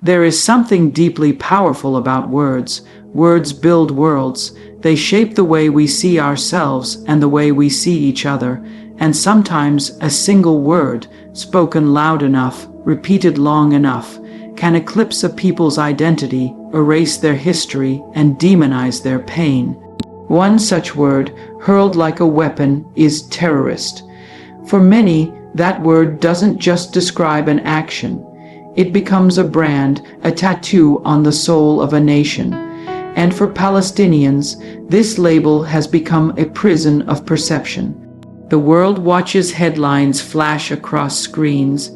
There is something deeply powerful about words. Words build worlds. They shape the way we see ourselves and the way we see each other. And sometimes a single word, spoken loud enough, repeated long enough, can eclipse a people's identity, erase their history, and demonize their pain. One such word, hurled like a weapon, is terrorist. For many, that word doesn't just describe an action. It becomes a brand, a tattoo on the soul of a nation. And for Palestinians, this label has become a prison of perception. The world watches headlines flash across screens,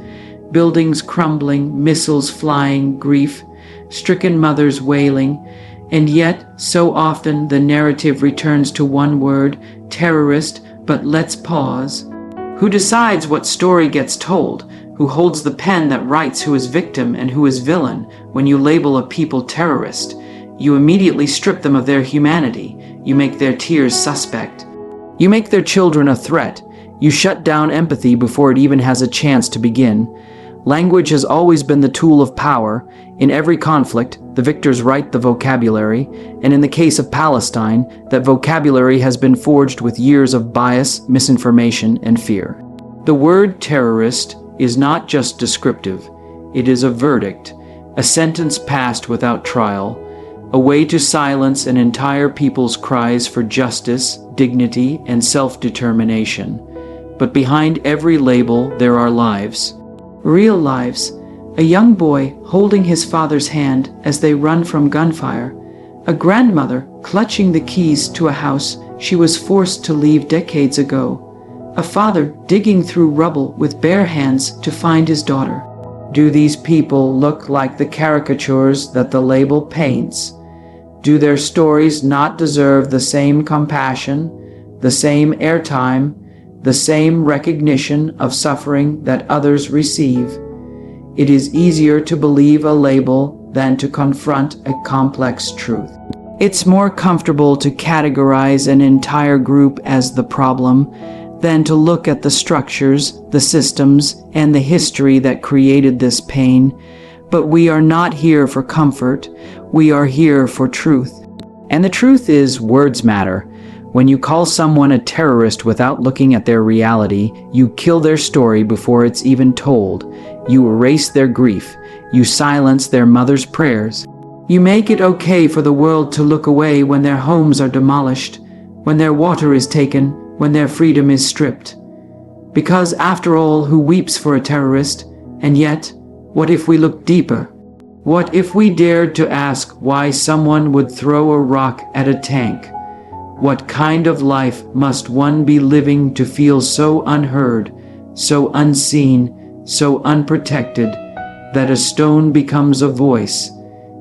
buildings crumbling, missiles flying, grief, stricken mothers wailing, and yet, so often the narrative returns to one word, terrorist. But let's pause. Who decides what story gets told? Who holds the pen that writes who is victim and who is villain? When you label a people terrorist, you immediately strip them of their humanity. You make their tears suspect. You make their children a threat. You shut down empathy before it even has a chance to begin. Language has always been the tool of power. In every conflict, the victors write the vocabulary, and in the case of Palestine, that vocabulary has been forged with years of bias, misinformation, and fear. The word terrorist is not just descriptive. It is a verdict, a sentence passed without trial, a way to silence an entire people's cries for justice, dignity, and self-determination. But behind every label, there are lives. Real lives. A young boy holding his father's hand as they run from gunfire. A grandmother clutching the keys to a house she was forced to leave decades ago. A father digging through rubble with bare hands to find his daughter. Do these people look like the caricatures that the label paints? Do their stories not deserve the same compassion, the same airtime, the same recognition of suffering that others receive? It is easier to believe a label than to confront a complex truth. It's more comfortable to categorize an entire group as the problem than to look at the structures, the systems, and the history that created this pain. But we are not here for comfort. We are here for truth. And the truth is, words matter. When you call someone a terrorist without looking at their reality, you kill their story before it's even told. You erase their grief. You silence their mother's prayers. You make it okay for the world to look away when their homes are demolished, when their water is taken, when their freedom is stripped. Because after all, who weeps for a terrorist? And yet, what if we look deeper? What if we dared to ask why someone would throw a rock at a tank? What kind of life must one be living to feel so unheard, so unseen, so unprotected, that a stone becomes a voice?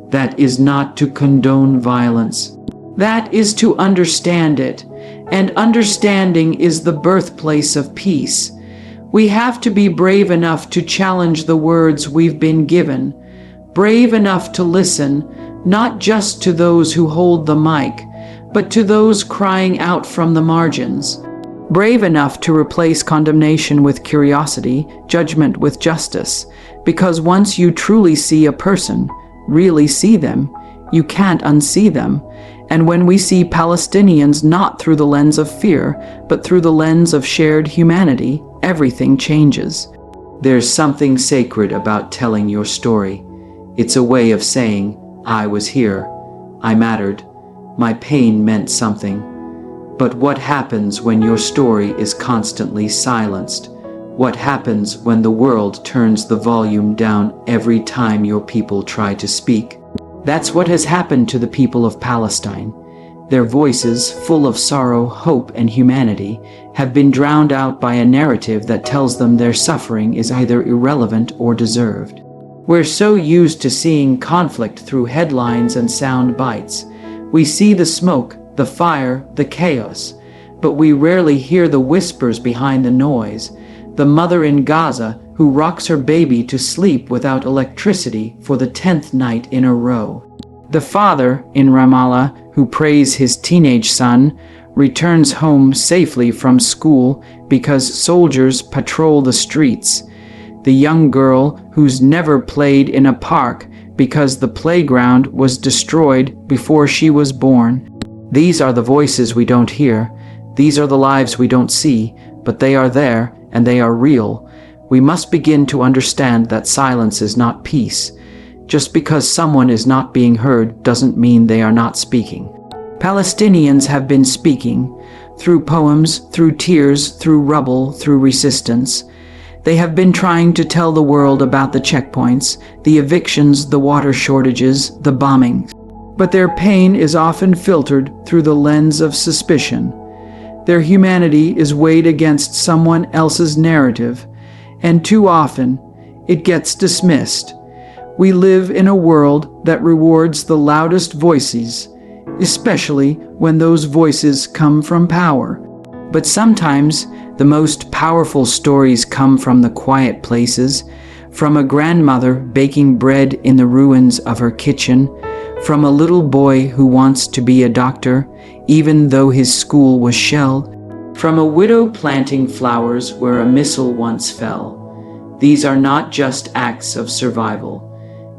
That is not to condone violence. That is to understand it. And understanding is the birthplace of peace. We have to be brave enough to challenge the words we've been given, brave enough to listen, not just to those who hold the mic, but to those crying out from the margins. Brave enough to replace condemnation with curiosity, judgment with justice, because once you truly see a person, really see them, you can't unsee them. And when we see Palestinians not through the lens of fear, but through the lens of shared humanity, everything changes. There's something sacred about telling your story. It's a way of saying, I was here, I mattered, my pain meant something. But what happens when your story is constantly silenced? What happens when the world turns the volume down every time your people try to speak? That's what has happened to the people of Palestine. Their voices, full of sorrow, hope, and humanity, have been drowned out by a narrative that tells them their suffering is either irrelevant or deserved. We're so used to seeing conflict through headlines and sound bites. We see the smoke, the fire, the chaos, but we rarely hear the whispers behind the noise. The mother in Gaza who rocks her baby to sleep without electricity for the 10th night in a row. The father in Ramallah who prays his teenage son returns home safely from school because soldiers patrol the streets. The young girl who's never played in a park because the playground was destroyed before she was born. These are the voices we don't hear. These are the lives we don't see, but they are there and they are real. We must begin to understand that silence is not peace. Just because someone is not being heard doesn't mean they are not speaking. Palestinians have been speaking through poems, through tears, through rubble, through resistance. They have been trying to tell the world about the checkpoints, the evictions, the water shortages, the bombings. But their pain is often filtered through the lens of suspicion. Their humanity is weighed against someone else's narrative, and too often it gets dismissed. We live in a world that rewards the loudest voices, especially when those voices come from power. But sometimes the most powerful stories come from the quiet places, from a grandmother baking bread in the ruins of her kitchen, from a little boy who wants to be a doctor, even though his school was shelled, from a widow planting flowers where a missile once fell. These are not just acts of survival.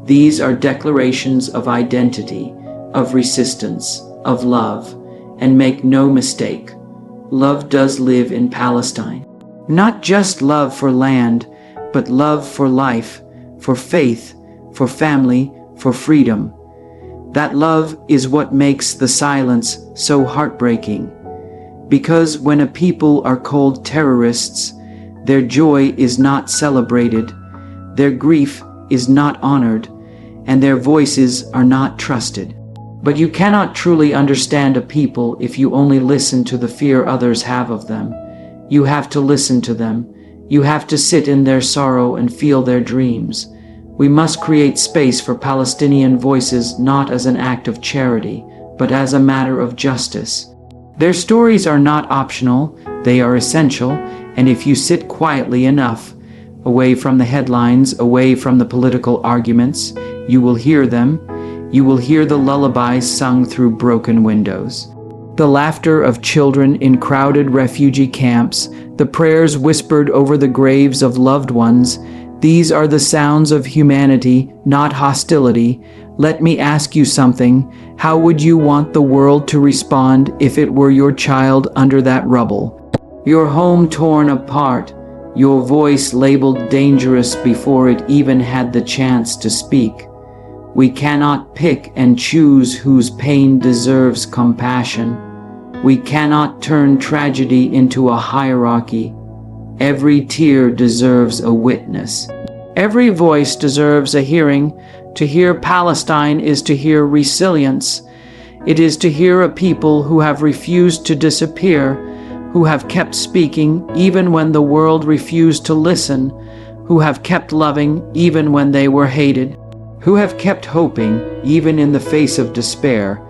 These are declarations of identity, of resistance, of love. And make no mistake, love does live in Palestine. Not just love for land, but love for life, for faith, for family, for freedom. That love is what makes the silence so heartbreaking. Because when a people are called terrorists, their joy is not celebrated, their grief is not honored, and their voices are not trusted. But you cannot truly understand a people if you only listen to the fear others have of them. You have to listen to them. You have to sit in their sorrow and feel their dreams. We must create space for Palestinian voices not as an act of charity, but as a matter of justice. Their stories are not optional, they are essential, and if you sit quietly enough, away from the headlines, away from the political arguments, you will hear them. You will hear the lullabies sung through broken windows, the laughter of children in crowded refugee camps, the prayers whispered over the graves of loved ones. These are the sounds of humanity, not hostility. Let me ask you something. How would you want the world to respond if it were your child under that rubble? Your home torn apart, your voice labeled dangerous before it even had the chance to speak. We cannot pick and choose whose pain deserves compassion. We cannot turn tragedy into a hierarchy. Every tear deserves a witness. Every voice deserves a hearing. To hear Palestine is to hear resilience. It is to hear a people who have refused to disappear, who have kept speaking even when the world refused to listen, who have kept loving even when they were hated, who have kept hoping even in the face of despair.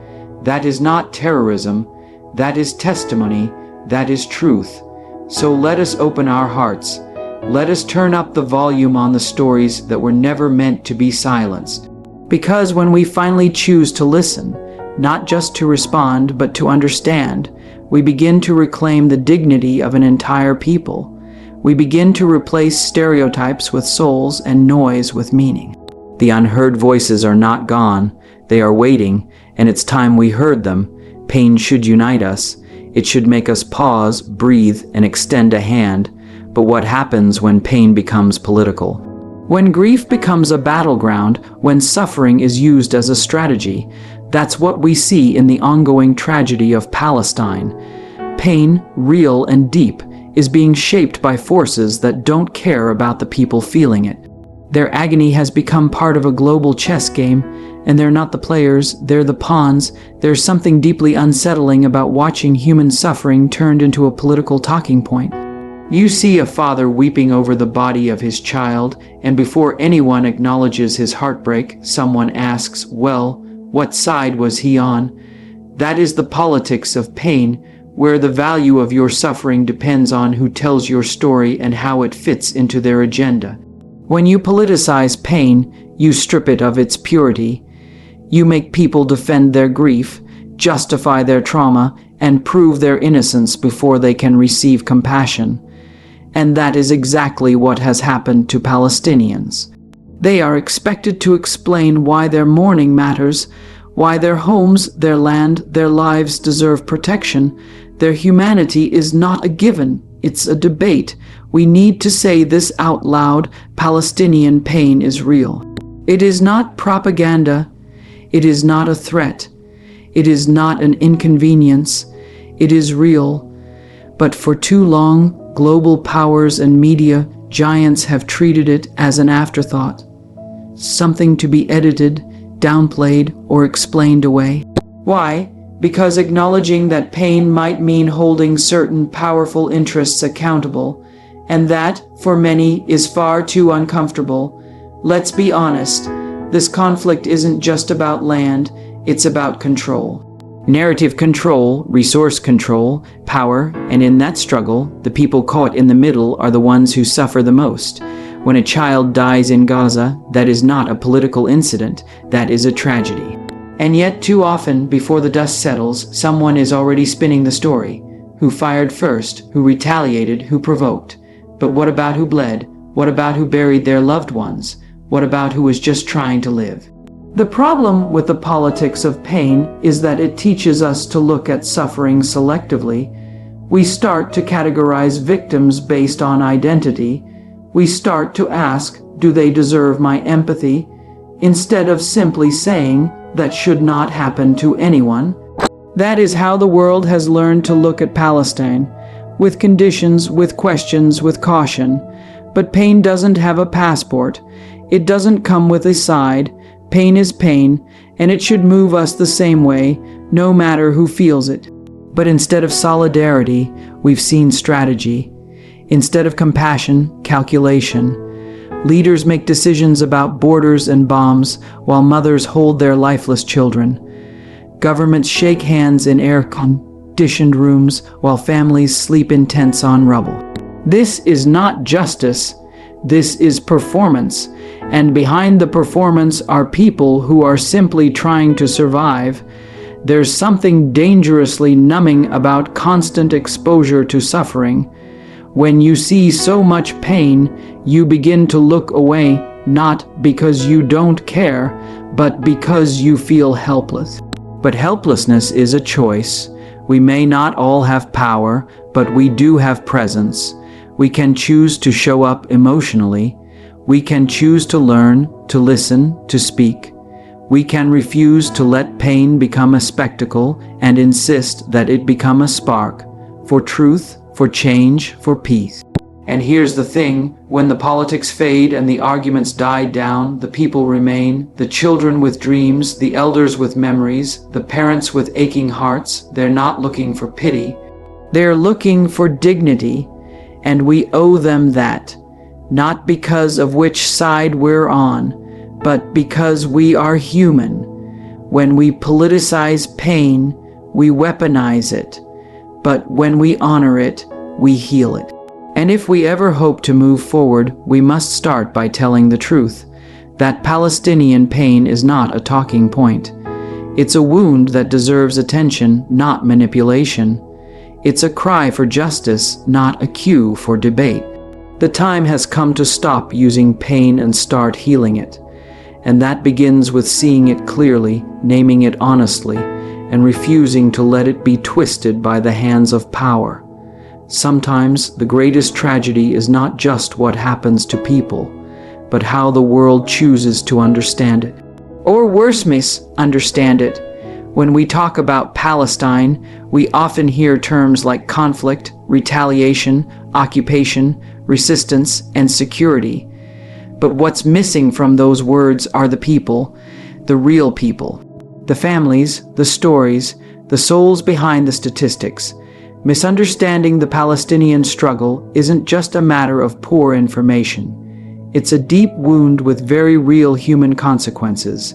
That is not terrorism. That is testimony. That is truth. So let us open our hearts. Let us turn up the volume on the stories that were never meant to be silenced. Because when we finally choose to listen, not just to respond, but to understand, we begin to reclaim the dignity of an entire people. We begin to replace stereotypes with souls and noise with meaning. The unheard voices are not gone. They are waiting, and it's time we heard them. Pain should unite us. It should make us pause, breathe, and extend a hand. But what happens when pain becomes political? When grief becomes a battleground, when suffering is used as a strategy, that's what we see in the ongoing tragedy of Palestine. Pain, real and deep, is being shaped by forces that don't care about the people feeling it. Their agony has become part of a global chess game, and they're not the players, they're the pawns. There's something deeply unsettling about watching human suffering turned into a political talking point. You see a father weeping over the body of his child, and before anyone acknowledges his heartbreak, someone asks, well, what side was he on? That is the politics of pain, where the value of your suffering depends on who tells your story and how it fits into their agenda. When you politicize pain, you strip it of its purity. You make people defend their grief, justify their trauma, and prove their innocence before they can receive compassion. And that is exactly what has happened to Palestinians. They are expected to explain why their mourning matters, why their homes, their land, their lives deserve protection. Their humanity is not a given, it's a debate. We need to say this out loud: Palestinian pain is real. It is not propaganda. It is not a threat. It is not an inconvenience. It is real. But for too long, global powers and media giants have treated it as an afterthought, something to be edited, downplayed, or explained away. Why? Because acknowledging that pain might mean holding certain powerful interests accountable, and that, for many, is far too uncomfortable. Let's be honest, this conflict isn't just about land, it's about control. Narrative control, resource control, power, and in that struggle, the people caught in the middle are the ones who suffer the most. When a child dies in Gaza, that is not a political incident, that is a tragedy. And yet, too often, before the dust settles, someone is already spinning the story. Who fired first? Who retaliated? Who provoked? But what about who bled? What about who buried their loved ones? What about who was just trying to live? The problem with the politics of pain is that it teaches us to look at suffering selectively. We start to categorize victims based on identity. We start to ask, do they deserve my empathy? Instead of simply saying, that should not happen to anyone. That is how the world has learned to look at Palestine, with conditions, with questions, with caution. But pain doesn't have a passport. It doesn't come with a side. Pain is pain, and it should move us the same way, no matter who feels it. But instead of solidarity, we've seen strategy. Instead of compassion, calculation. Leaders make decisions about borders and bombs, while mothers hold their lifeless children. Governments shake hands in air-conditioned rooms, while families sleep in tents on rubble. This is not justice. This is performance. And behind the performance are people who are simply trying to survive. There's something dangerously numbing about constant exposure to suffering. When you see so much pain, you begin to look away, not because you don't care, but because you feel helpless. But helplessness is a choice. We may not all have power, but we do have presence. We can choose to show up emotionally. We can choose to learn, to listen, to speak. We can refuse to let pain become a spectacle and insist that it become a spark for truth, for change, for peace. And here's the thing, when the politics fade and the arguments die down, the people remain, the children with dreams, the elders with memories, the parents with aching hearts. They're not looking for pity. They're looking for dignity, and we owe them that. Not because of which side we're on, but because we are human. When we politicize pain, we weaponize it. But when we honor it, we heal it. And if we ever hope to move forward, we must start by telling the truth. That Palestinian pain is not a talking point. It's a wound that deserves attention, not manipulation. It's a cry for justice, not a cue for debate. The time has come to stop using pain and start healing it. And that begins with seeing it clearly, naming it honestly, and refusing to let it be twisted by the hands of power. Sometimes the greatest tragedy is not just what happens to people, but how the world chooses to understand it. Or worse, misunderstand it. When we talk about Palestine, we often hear terms like conflict, retaliation, occupation, resistance, and security. But what's missing from those words are the people, the real people, the families, the stories, the souls behind the statistics. Misunderstanding the Palestinian struggle isn't just a matter of poor information. It's a deep wound with very real human consequences.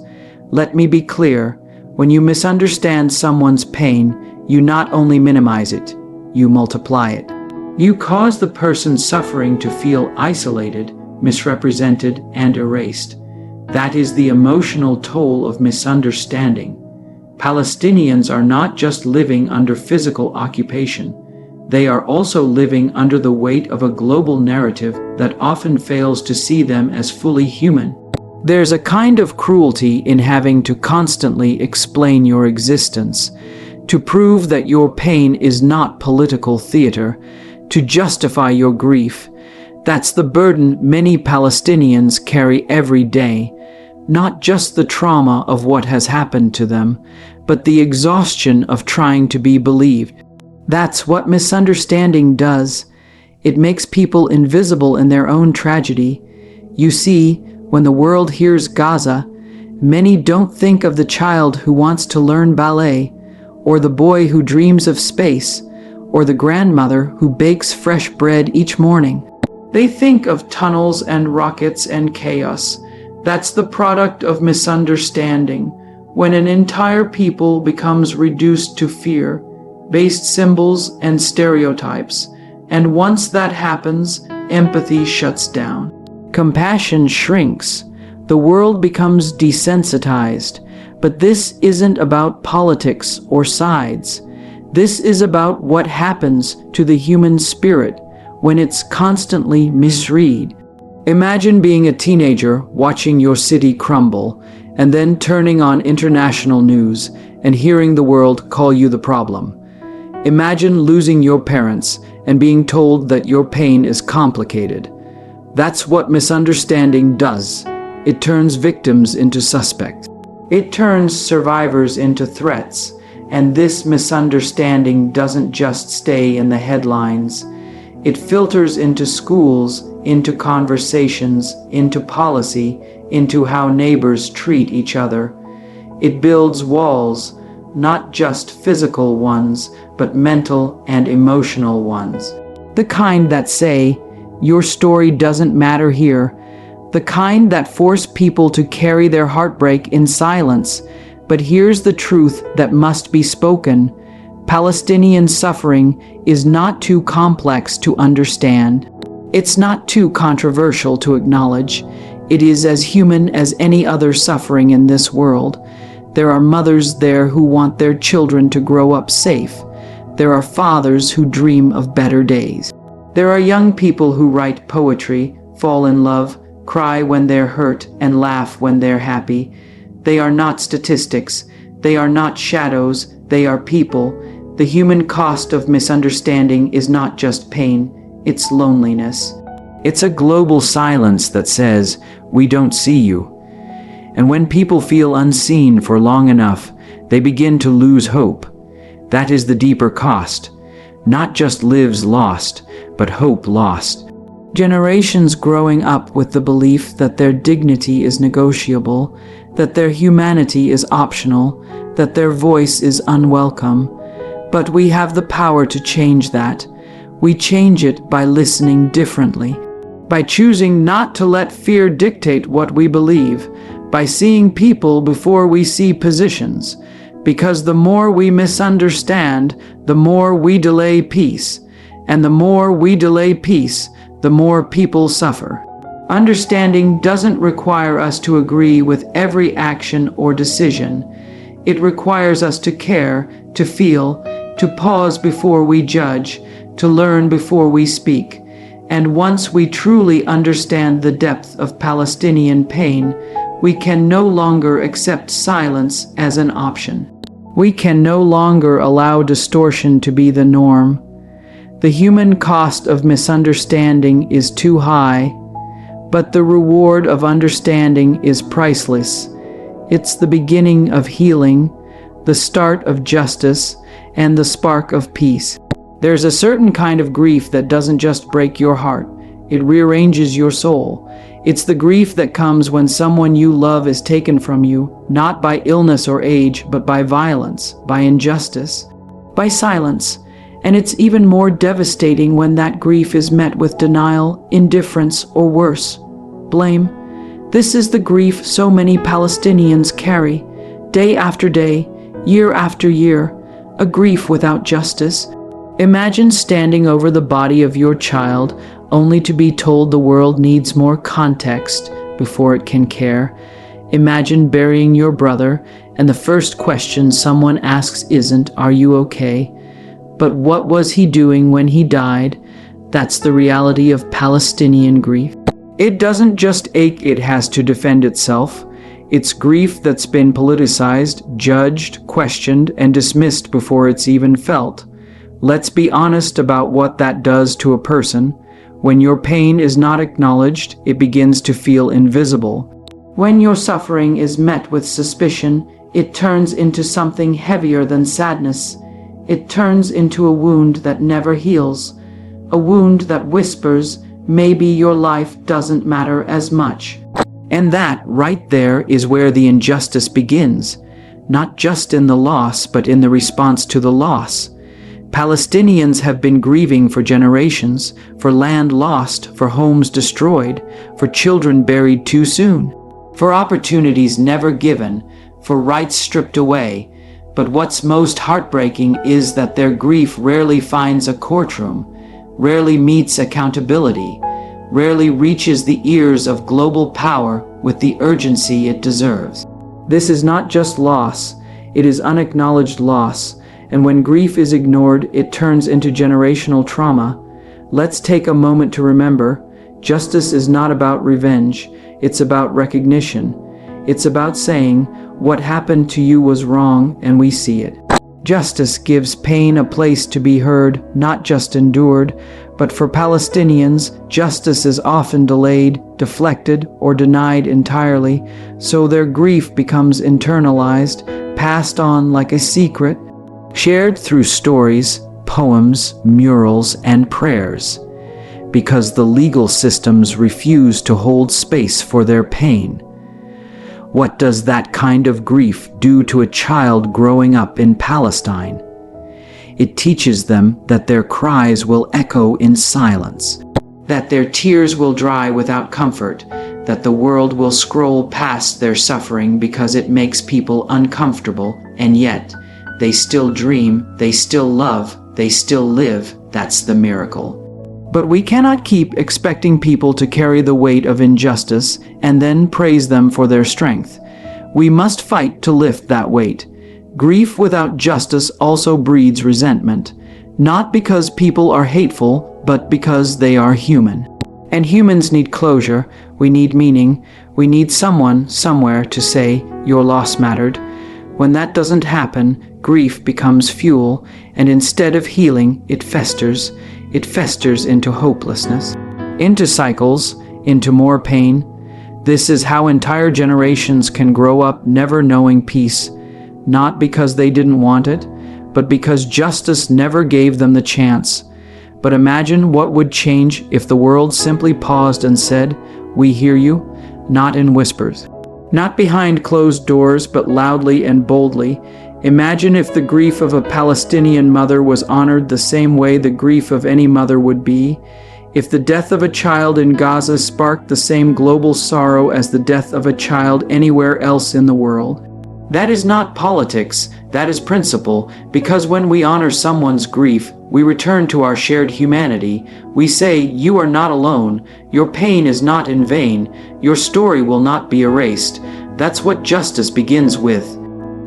Let me be clear, when you misunderstand someone's pain, you not only minimize it, you multiply it. You cause the person suffering to feel isolated, misrepresented, and erased. That is the emotional toll of misunderstanding. Palestinians are not just living under physical occupation. They are also living under the weight of a global narrative that often fails to see them as fully human. There's a kind of cruelty in having to constantly explain your existence, to prove that your pain is not political theater, to justify your grief. That's the burden many Palestinians carry every day, not just the trauma of what has happened to them, but the exhaustion of trying to be believed. That's what misunderstanding does. It makes people invisible in their own tragedy. You see, when the world hears Gaza, many don't think of the child who wants to learn ballet, or the boy who dreams of space, or the grandmother who bakes fresh bread each morning. They think of tunnels and rockets and chaos. That's the product of misunderstanding, when an entire people becomes reduced to fear-based symbols and stereotypes, and once that happens, empathy shuts down. Compassion shrinks. The world becomes desensitized. But this isn't about politics or sides. This is about what happens to the human spirit when it's constantly misread. Imagine being a teenager watching your city crumble and then turning on international news and hearing the world call you the problem. Imagine losing your parents and being told that your pain is complicated. That's what misunderstanding does. It turns victims into suspects. It turns survivors into threats, and this misunderstanding doesn't just stay in the headlines. It filters into schools, into conversations, into policy, into how neighbors treat each other. It builds walls, not just physical ones, but mental and emotional ones. The kind that say, "Your story doesn't matter here." The kind that force people to carry their heartbreak in silence. But here's the truth that must be spoken. Palestinian suffering is not too complex to understand. It's not too controversial to acknowledge. It is as human as any other suffering in this world. There are mothers there who want their children to grow up safe. There are fathers who dream of better days. There are young people who write poetry, fall in love, cry when they're hurt, and laugh when they're happy. They are not statistics. They are not shadows. They are people. The human cost of misunderstanding is not just pain, it's loneliness. It's a global silence that says, "We don't see you." And when people feel unseen for long enough, they begin to lose hope. That is the deeper cost. Not just lives lost, but hope lost. Generations growing up with the belief that their dignity is negotiable, that their humanity is optional, that their voice is unwelcome. But we have the power to change that. We change it by listening differently, by choosing not to let fear dictate what we believe, by seeing people before we see positions. Because the more we misunderstand, the more we delay peace. And the more we delay peace, the more people suffer. Understanding doesn't require us to agree with every action or decision. It requires us to care, to feel, to pause before we judge, to learn before we speak. And once we truly understand the depth of Palestinian pain, we can no longer accept silence as an option. We can no longer allow distortion to be the norm. The human cost of misunderstanding is too high, but the reward of understanding is priceless. It's the beginning of healing, the start of justice, and the spark of peace. There's a certain kind of grief that doesn't just break your heart, it rearranges your soul. It's the grief that comes when someone you love is taken from you, not by illness or age, but by violence, by injustice, by silence. And it's even more devastating when that grief is met with denial, indifference, or worse, blame. This is the grief so many Palestinians carry, day after day, year after year, a grief without justice. Imagine standing over the body of your child only to be told the world needs more context before it can care. Imagine burying your brother and the first question someone asks isn't, "Are you okay?" But what was he doing when he died? That's the reality of Palestinian grief. It doesn't just ache, it has to defend itself. It's grief that's been politicized, judged, questioned, and dismissed before it's even felt. Let's be honest about what that does to a person. When your pain is not acknowledged, it begins to feel invisible. When your suffering is met with suspicion, it turns into something heavier than sadness. It turns into a wound that never heals, a wound that whispers, maybe your life doesn't matter as much. And that, right there, is where the injustice begins, not just in the loss, but in the response to the loss. Palestinians have been grieving for generations, for land lost, for homes destroyed, for children buried too soon, for opportunities never given, for rights stripped away. But what's most heartbreaking is that their grief rarely finds a courtroom, rarely meets accountability, rarely reaches the ears of global power with the urgency it deserves. This is not just loss, it is unacknowledged loss, and when grief is ignored, it turns into generational trauma. Let's take a moment to remember, justice is not about revenge, it's about recognition. It's about saying, what happened to you was wrong, and we see it. Justice gives pain a place to be heard, not just endured. But for Palestinians, justice is often delayed, deflected, or denied entirely, so their grief becomes internalized, passed on like a secret, shared through stories, poems, murals, and prayers, because the legal systems refuse to hold space for their pain. What does that kind of grief do to a child growing up in Palestine? It teaches them that their cries will echo in silence, that their tears will dry without comfort, that the world will scroll past their suffering because it makes people uncomfortable, and yet they still dream, they still love, they still live. That's the miracle. But we cannot keep expecting people to carry the weight of injustice and then praise them for their strength. We must fight to lift that weight. Grief without justice also breeds resentment, not because people are hateful, but because they are human. And humans need closure, we need meaning, we need someone, somewhere to say, your loss mattered. When that doesn't happen, grief becomes fuel, and instead of healing, it festers into hopelessness, into cycles, into more pain. This is how entire generations can grow up never knowing peace, not because they didn't want it, but because justice never gave them the chance. But imagine what would change if the world simply paused and said, "We hear you," not in whispers, not behind closed doors, but loudly and boldly. Imagine if the grief of a Palestinian mother was honored the same way the grief of any mother would be. If the death of a child in Gaza sparked the same global sorrow as the death of a child anywhere else in the world. That is not politics, that is principle, because when we honor someone's grief, we return to our shared humanity. We say, you are not alone, your pain is not in vain, your story will not be erased. That's what justice begins with.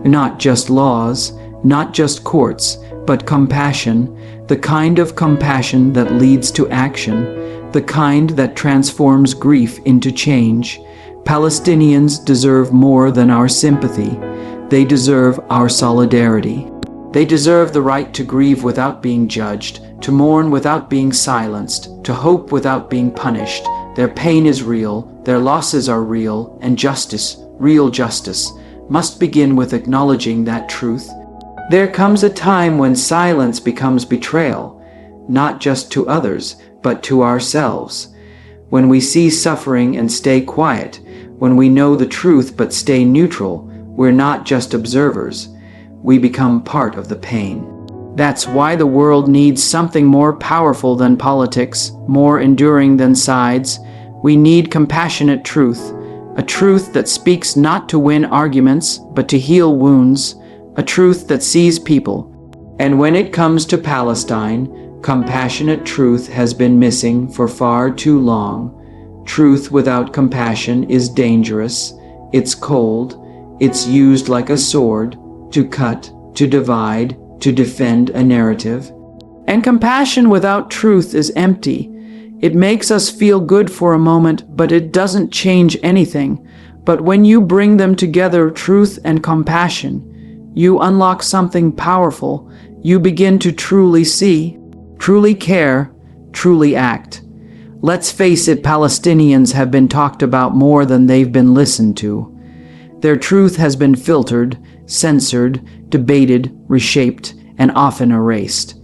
Not just laws, not just courts, but compassion, the kind of compassion that leads to action, the kind that transforms grief into change. Palestinians deserve more than our sympathy. They deserve our solidarity. They deserve the right to grieve without being judged, to mourn without being silenced, to hope without being punished. Their pain is real, their losses are real, and justice, real justice, must begin with acknowledging that truth. There comes a time when silence becomes betrayal, not just to others, but to ourselves. When we see suffering and stay quiet, when we know the truth but stay neutral, we're not just observers. We become part of the pain. That's why the world needs something more powerful than politics, more enduring than sides. We need compassionate truth, a truth that speaks not to win arguments, but to heal wounds, a truth that sees people. And when it comes to Palestine, compassionate truth has been missing for far too long. Truth without compassion is dangerous, it's cold, it's used like a sword to cut, to divide, to defend a narrative. And compassion without truth is empty. It makes us feel good for a moment, but it doesn't change anything. But when you bring them together, truth and compassion, you unlock something powerful. You begin to truly see, truly care, truly act. Let's face it, Palestinians have been talked about more than they've been listened to. Their truth has been filtered, censored, debated, reshaped, and often erased.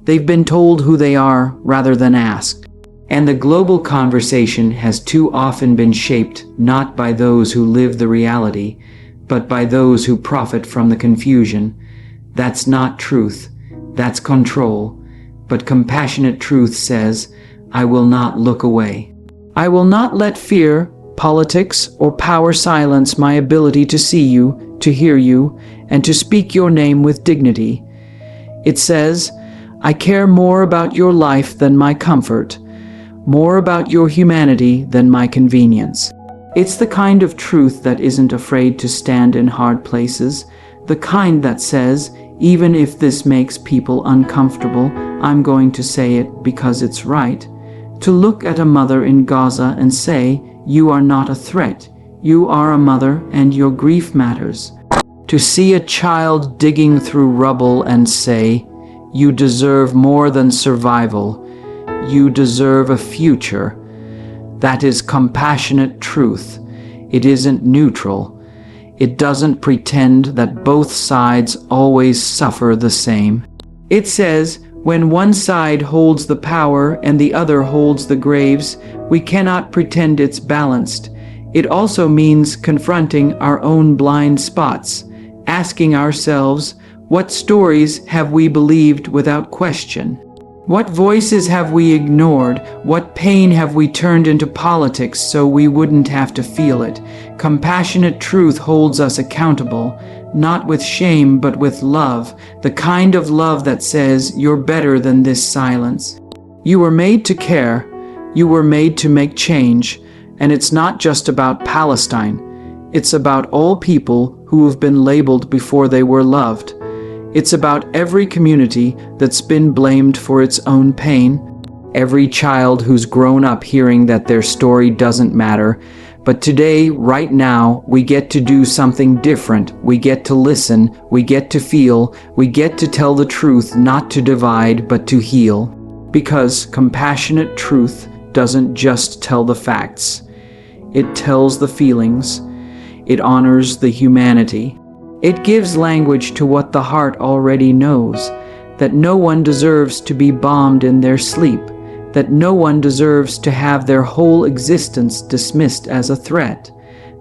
They've been told who they are rather than asked. And the global conversation has too often been shaped not by those who live the reality, but by those who profit from the confusion. That's not truth, that's control. But compassionate truth says, I will not look away. I will not let fear, politics, or power silence my ability to see you, to hear you, and to speak your name with dignity. It says, I care more about your life than my comfort, more about your humanity than my convenience. It's the kind of truth that isn't afraid to stand in hard places, the kind that says, even if this makes people uncomfortable, I'm going to say it because it's right. To look at a mother in Gaza and say, you are not a threat, you are a mother and your grief matters. To see a child digging through rubble and say, you deserve more than survival, you deserve a future. That is compassionate truth. It isn't neutral. It doesn't pretend that both sides always suffer the same. It says, when one side holds the power and the other holds the graves, we cannot pretend it's balanced. It also means confronting our own blind spots, asking ourselves, what stories have we believed without question? What voices have we ignored? What pain have we turned into politics so we wouldn't have to feel it? Compassionate truth holds us accountable, not with shame but with love, the kind of love that says, you're better than this silence. You were made to care, you were made to make change, and it's not just about Palestine. It's about all people who have been labeled before they were loved. It's about every community that's been blamed for its own pain, every child who's grown up hearing that their story doesn't matter. But today, right now, we get to do something different. We get to listen, we get to feel, we get to tell the truth, not to divide, but to heal. Because compassionate truth doesn't just tell the facts. It tells the feelings. It honors the humanity. It gives language to what the heart already knows, that no one deserves to be bombed in their sleep, that no one deserves to have their whole existence dismissed as a threat,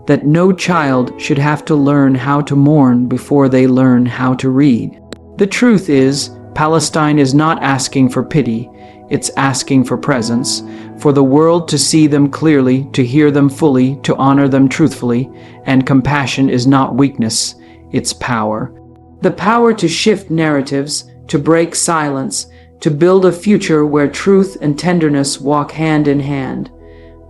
that no child should have to learn how to mourn before they learn how to read. The truth is, Palestine is not asking for pity, it's asking for presence, for the world to see them clearly, to hear them fully, to honor them truthfully, and compassion is not weakness. It's power. The power to shift narratives, to break silence, to build a future where truth and tenderness walk hand in hand.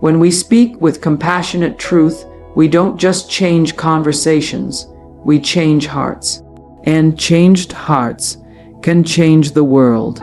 When we speak with compassionate truth, we don't just change conversations, we change hearts. And changed hearts can change the world.